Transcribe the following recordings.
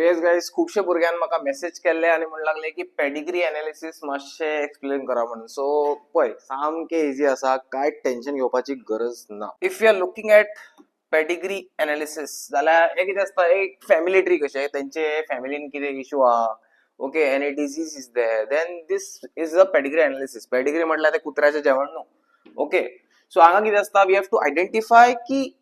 Yes guys खुबशे भुरग्यान म्हाका मेसेज केल्ले आनी म्हणून लागले की पेडिग्री एनालिसिस मातशे एक्सप्लेन करा म्हणून. सो पळय सामके इजी आसा, काय टेन्शन घेवपाची गरज ना. If you are looking at pedigree analysis जाल्यार हे कितें आसता, एक फॅमिली ट्री कशें, तेंचे फॅमिलीन कितें इशू आहा, okay, any disease is there, then this is a pedigree analysis. Pedigree म्हटल्यार ते कुत्र्याचें जेवण न्हू. ओके, सो हांगा कितें आसता, वी हॅव टू आयडेंटिफाय की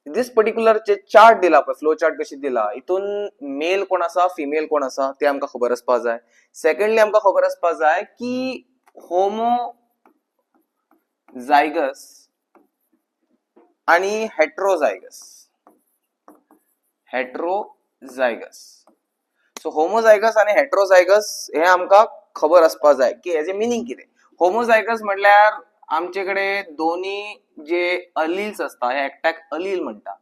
दिस पर्टिक्युलर जे चार्ट दिला पळय, फ्लो चार्ट कशी दिला, हितून मेल कोण आसा, फिमेल कोण आसा ते आमकां खबर आसपा जाय. सेकंडली आमकां खबर आसपा जाय की होमोझायगस आणि हेट्रोझायगस. सो होमोझायगस आणि हेट्रोझायगस हे आमकां खबर आसपा जाय की हेजे मिनिंग कितें. होमोझायगस म्हटल्यार आमचेकडे दोन्ही जे अलील्स असता हे एकट्याक अलील म्हणटा.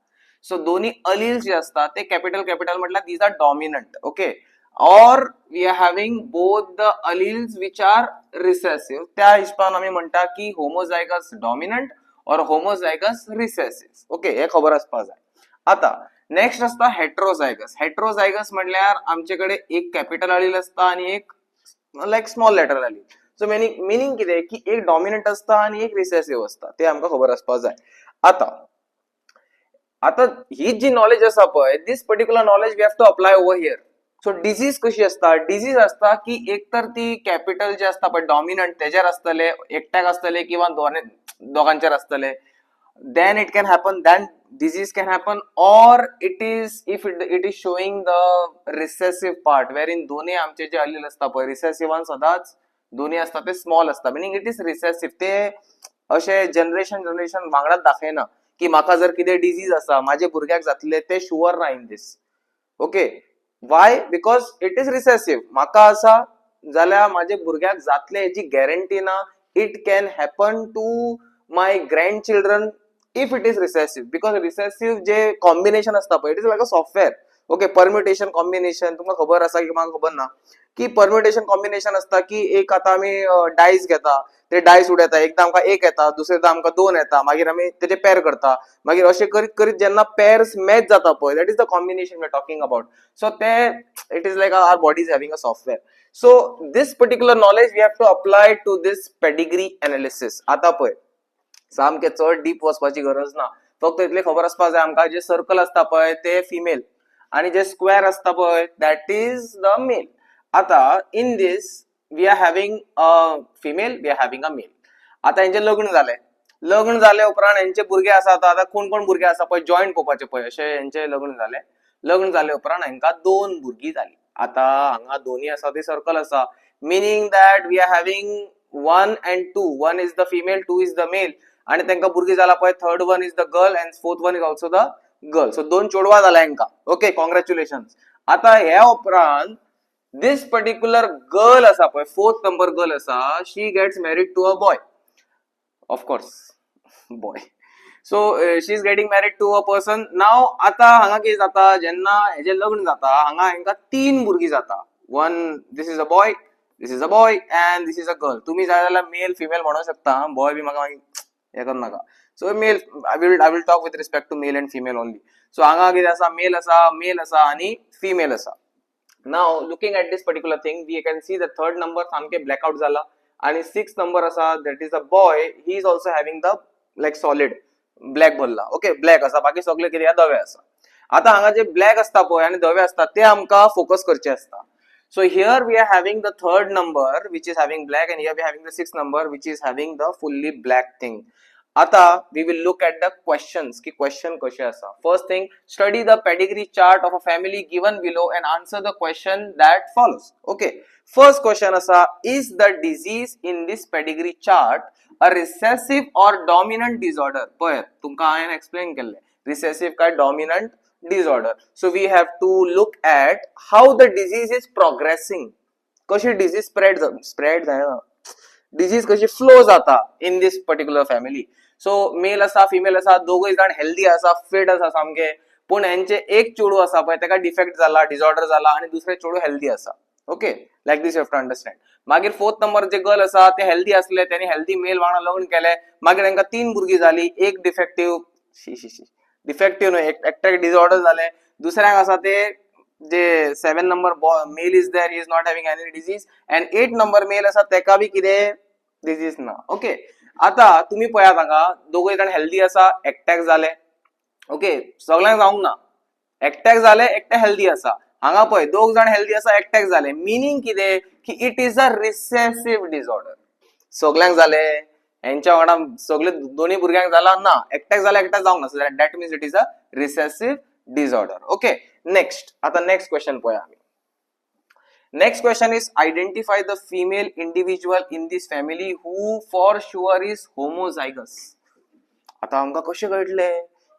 सो दोन्ही अलील्स जे असतात ते कॅपिटल म्हटल्यार these are dominant. Okay, or we are having both the alleles which are recessive. त्या हिशोबान आमी म्हणटा की homozygous dominant or homozygous recessive. Okay, हे खबर आसपा जाय. आता नेक्स्ट असता हेट्रोझायगस. हेट्रोझायगस म्हटल्यार आमचेकडे एक कॅपिटल अलील असता आणि एक लाईक स्मॉल लेटर अलील. सो मिनिंग कितें की एक डॉमिनंट असता आणि एक रिसेसिव्ह असता, ते आमकां खबर आसपा जाय. आता ही जी नॉलेज आसा पळय, this particular knowledge we have to apply over here. So disease कशी असता, डिजीज असता की एक तर ती कॅपिटल जे असता पळय डॉमिनंट तेजेर आसतले, एकट्याक आसतले किंवा दोगांचेर आसतले. then it can happen, then disease can happen, or it is if it is showing the recessive part wherein दोन्ही आमचे जे अलील असता पळय रिसेसिव्हान सदांच दोन्ही असता ते स्मॉल असता, मिनिंग इट इज रिसेसिव्ह. ते अशे जनरेशन वांगडाच दाखयना की म्हाका जर कितें डिजीज आसा माझे भुरग्याक जातले, ते शुअर ना in this. Okay, why, because it is recessive. म्हाका आसा जाल्यार माझे भुरग्याक जातले हेची गॅरंटी ना. It can happen to my grandchildren if it is recessive, because recessive जे कॉम्बिनेशन असता पळय, it is like a software. Okay, permutation combination तुमकां खबर आसा की म्हाका खबर ना की परम्युटेशन कॉम्बिनेशन असता की एक आता आमी डायस घेता, ते डायस उडयता, एकदा आमकां एक येता, दुसरेदा आमकां दोन येता, मागीर आमी तेजे पेर करता, मागीर अशें करीत करीत जेन्ना पेर्स मॅच जाता पळय, that is the combination we are talking about. So ते it is like our body is having a software. So this particular knowledge we have to apply to this pedigree analysis. आता पळय सामके चड deep वचपाची गरज ना, फक्त इतले खबर आसपा जाय आमकां जे सर्कल असता पळय ते फिमेल आणि जे स्क्वेअर असता पळय दॅट इज द मेल. आता in this we are having a female, we are having a male. आता हेंचे लग्न जाले उपरांत हेंचे भुरगे आसा. आता कोण कोण भुरगे आसा पळय जॉयंट पळोवपाचे पळय, अशे हेंचे लग्न जाले उपरांत हेंकां दोन भुरगीं जाली. आता हांगा दोन्ही आसा ती सर्कल आसा, meaning that we are having 1 and 2. 1 is the female, 2 is the male. आणि तांकां भुरगीं जाला पळय, third one is the girl and fourth one is also the girl. So दोन चेडवां जाला हांकां. Okay, congratulations. आता ह्या उपरांत दिस पर्टिक्युलर गर्ल आसा पळय, फोर्थ नंबर गर्ल आसा, she gets married to a boy. Of course boy. So she is getting married to a person. Now आता हांगा कितें जाता, जेन्ना हेजें लग्न जाता हांगा हांकां 3 भुरगीं जाता. One, this is a boy, this is a boy and this is a girl. तुम्ही जाय जाल्यार मेल फिमेल म्हणू शकता, बॉय बी म्हाका हे करू नाका. So male, I will talk with respect to male and female only. So हांगा कितें आसा, मेल आसा आणि फिमेल आसा. Now looking at this particular thing we can see the third number सामके ब्लॅकआउट जाला आणि 6th नंबर आसा that is a boy. He is also having the like solid black भरला. ओके, ब्लॅक आसा, बाकी सगळे कितें धवे आसा. आता हांगा जे ब्लॅक असता पळय आणि धवे असता ते आमकां फोकस करचे असता. So here we are having the third number which is having black, and here we are having the 6th number which is having the fully black thing. आता we will look at the questions की question कशे आसा. First thing, study the pedigree chart of a family given below and answer the question that follows. Okay, first question आसा, is the disease in this pedigree chart a recessive or dominant disorder? पळय तुमकां हांवें explain केल्ले recessive काय dominant disorder. So we have to look at how the disease is progressing. कशी disease spread जायना, disease कशी flow जाता in this particular family. So male आसा, female आसा, दोगय जाण हेल्दी आसा, फिट आसा सामके, पण हेंचे एक चेडू आसा पळय तेका डिफेक्ट जाला, डिसऑर्डर जाला आणि दुसरे चेडू हेल्दी आसा. Okay, like this you have to understand. मागीर 4th नंबर जे गर्ल आसा ते हेल्दी असले, त्यांनी हेल्दी मेल वांगडा लग्न केले, मागीर तांकां 3 भुरगीं जाली, एक डिफेक्टिव्ह न्हू, एकट्याक डिसऑर्डर जाले, दुसऱ्याक आसा ते जे 7 number male is there, he is not having any disease, and 8 number male असा तेका बी कितें डिजीज ना. ओके, आता तुम्ही पळयात हांगा दोगूय जाण हेल्दी आसा, एकट्याक जाले. ओके, सगळ्यांक जावंक ना, एकट्याक जाले, एकटे हेल्दी आसा. हांगा पळय दोग जाण हेल्दी आसा, एकट्याक जाले, मिनिंग कितें की it is a recessive disorder. सगळ्यांक जाले, यांच्या वांगडा सगळे दोन्ही भुरग्यांक जाला ना, एकट्याक जाल्यार एकट्याक जावंक ना. So that means it is a recessive disorder. Okay, next, आता नेक्स्ट क्वेश्चन पळया. Next question is identify the female individual in this family who for sure is homozygous. आता आमका कशें कळटले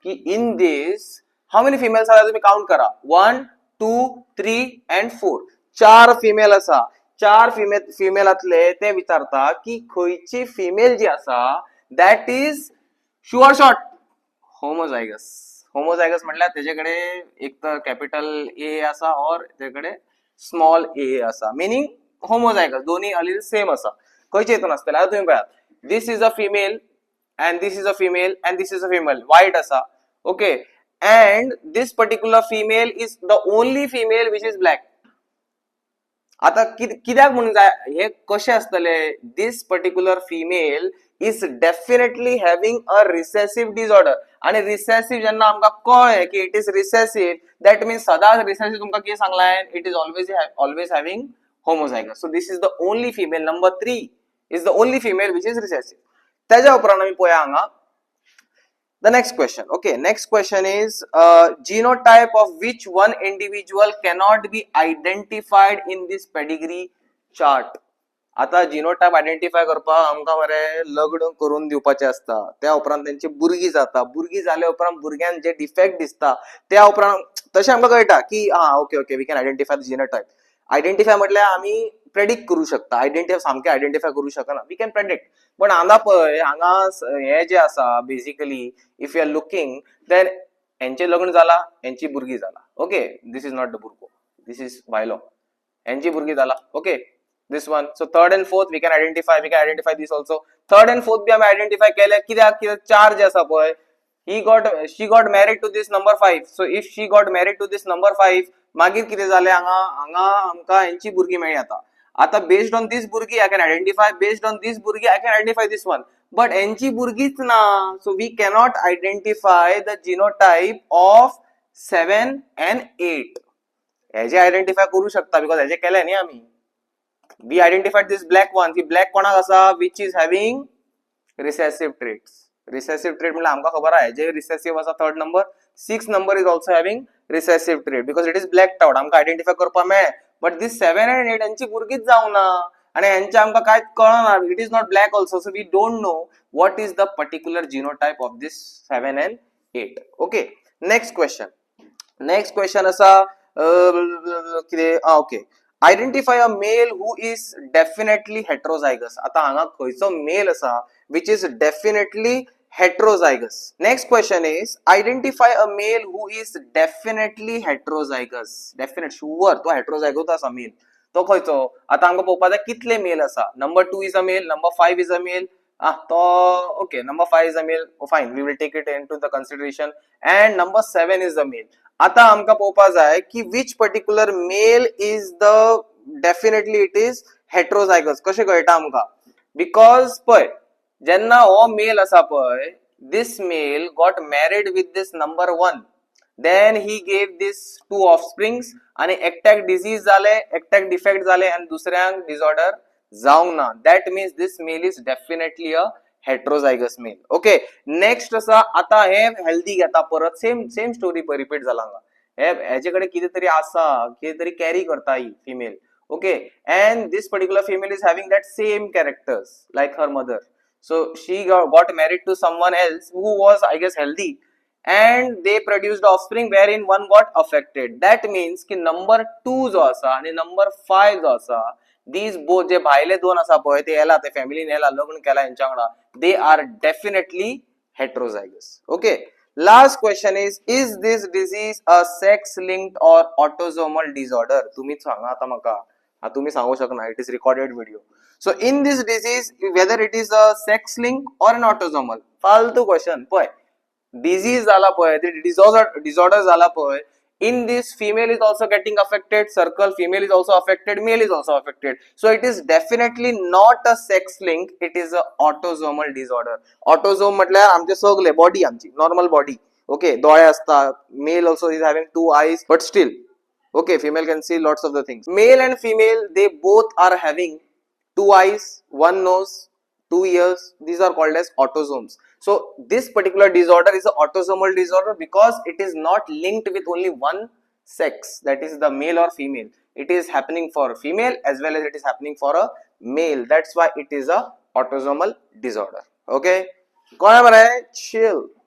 की in this how many females आसा तुम्ही count करा. 1 2 3 and 4. 4 female आसा. 4 फिमेलातले ते विचारता की खंयची फिमेल जी आसा that is sure shot homozygous. Homozygous म्हटल्यार तेजेकडे एक तर कॅपिटल ए आसा और तेजेकडे स्मॉल ए आसा, मिनिंग होमोझायगस, दोन्ही अलील सेम आसा. खंयचे हितून आसतले आता तुम्ही पळयात. This is a female and this is a female and this is a female, white asa. Okay, and this particular female is the only female which is black. आता कित्याक म्हणून हे कशें आसतले, this particular female is definitely having a recessive disorder. आणि recessive जेन्ना आमका कळ्ळे की it is recessive, that means सदांच recessive तुमका कितें सांगलां, it is always having homozygous. So this is the only female, number 3 is the only female which is recessive. त्याच्या उपरांत आम्ही पळया हांगा the next question. Okay, next question is genotype of which one individual cannot be identified in this pedigree chart. आता genotype identify करपाक आमकां मरे लग्न करून दिवपाचें आसता, त्या उपरांत तेंची भुरगीं जाता, भुरगीं जाल्या उपरांत भुरग्यांक जे डिफेक्ट दिसता त्या उपरांत तशें आमकां कळटा की okay okay we can identify the genotype. Identify म्हटल्यार आमी प्रेडिक्ट करू शकता, आयडेंटिफाय सामकें आयडेंटिफाय करू शकना, वी कॅन प्रेडिक्ट. पण हांगा पळय, हांगा हे जे आसा basically if you are looking then हेंचें लग्न जाला, हेंची भुरगीं जाला. Okay, this is not the भुरगो, दिस इज बायलो, हेंची भुरगीं जाला. Okay, this one. So third and fourth we can identify this also. Third and fourth bhi hame identify kele kidyak चार जे आसा पळय, she got married to this number 5. So if she got married to this number 5, मागीर कितें जालें हांगा आमकां हेंची भुरगीं मेळ्ळी. आता based on this भुरगीं I can identify, based on this भुरगीं I can identify this one, but हेंची भुरगीच ना. So we cannot identify the genotype of 7 and 8. हेजे आयडेंटिफाय करू शकता बिकॉज हेजे केले न्ही आमी. We identified this black one. The black कोणाक आसा which is having recessive traits. Recessive trait म्हटल्यार आमकां खबर आहा जे recessive आसा third number. 6 number is also having recessive trait because it is blacked out. आमकां आयडेंटिफाय करपाक मेळ्ळे. But this 7 and 8 यांची भुरगीच जावंक ना आणि यांचे आमकां कांयच कळना. It is not black also, so we don't know what is the particular genotype of this 7 and 8. Okay, next question. Next question आसा कितें okay. Identify a male who is definitely heterozygous. आता हांगा खंयचो मेल आसा which is definitely heterozygous. Next question is identify a male who is definitely heterozygous. Definite sure तो heterozygous आसा mail. तो खंयचो? आता हांगा पळोवपाक जाय कितले मेल आसा. Number 2 is a male, number 5 is a male. तो okay, number 5 is a male. Oh, fine, we will take it into the consideration. And number 7 is a male. आता आमकां पळोवपाक जाय की which particular male is the definitely it is heterozygous. कशें कळटा आमकां? Because पळय जेन्ना हो मेल आसा पळय, this male got married with this number 1. Then he gave this 2 offsprings आणि एकट्याक डिजीज जाले, एकट्याक डिफेक्ट जाले आणि दुसऱ्यांक डिसऑर्डर जावंक ना. That means this male is definitely a heterozygous male. Okay, next आसा आता हे हेल्दी घेता परत सेम स्टोरी रिपीट जाला हांगा. हेजे कडेन कितें तरी आसा, कितें तरी कॅरी करता ही female. Okay, and this particular female is having that same characters like her mother. So she got married to someone else who was I guess healthy and they produced offspring wherein one got affected. That means की number 2 जो आसा आणि number 5 जो आसा, these both जे भायले दोन आसा पळय ते येला, ते फॅमिलीन येला, लग्न केला यांच्या वांगडा, they are definitely heterozygous. Okay, last question is this disease a sex linked or autosomal disorder? तुम्हीच सांगा आता म्हाका. तुम्ही सांगू शकना, it is recorded video. So in this disease whether it is a sex link or an autosomal, फालतू question. पळय disease जाला पळय, ते डिसऑर्डर जाला पळय, In this, female is also getting affected, circle, female is also affected, male is also affected. So it is definitely not a sex link, it is a autosomal disorder. Autosome म्हटल्यार आमचे सगळे body, आमची normal body, okay, दोळे असतात, mail also is having 2 eyes, but still, okay, female can see lots of the things. Male and female, they both are having 2 eyes, 1 nose, 2 ears. These are called as autosomes. So this particular disorder is an autosomal disorder because it is not linked with only one sex, that is the male or female. It is happening for female as well as it is happening for a male. That's why it is a autosomal disorder. Okay, कौन है? Chill.